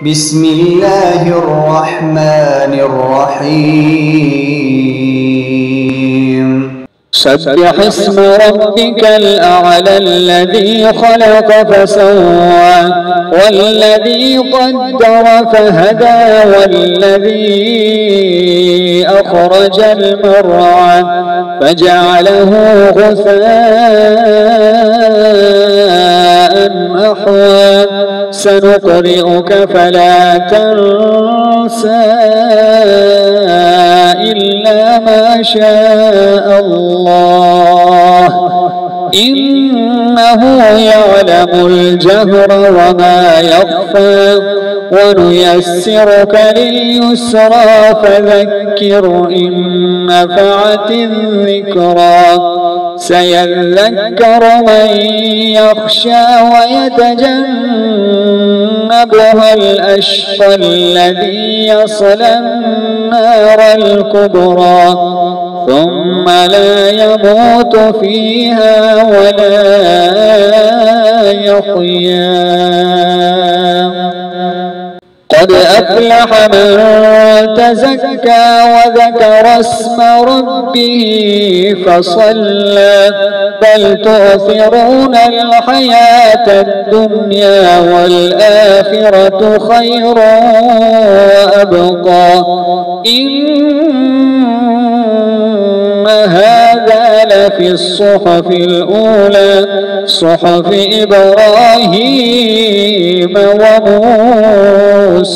بسم الله الرحمن الرحيم سبح اسم ربك الأعلى الذي خلق فسوى والذي قدر فهدى والذي أخرج المرعى فجعله غثاء أحوى سنقرئك فلا تنسى إلا ما شاء الله إنه يعلم الجهر وما يخفى ونيسرك لليسرى فذكر إن نفعت الذكرى سيذكر من يخشى ويتجنبها الأشقى الذي يصلى النار الكبرى ثم لا يموت فيها ولا يحيا قد أفلح من تزكى وذكر اسم ربه فصلى بل تؤثرون الحياة الدنيا والآخرة خير وأبقى إن هذا لفي الصحف الأولى صحف إبراهيم وموسى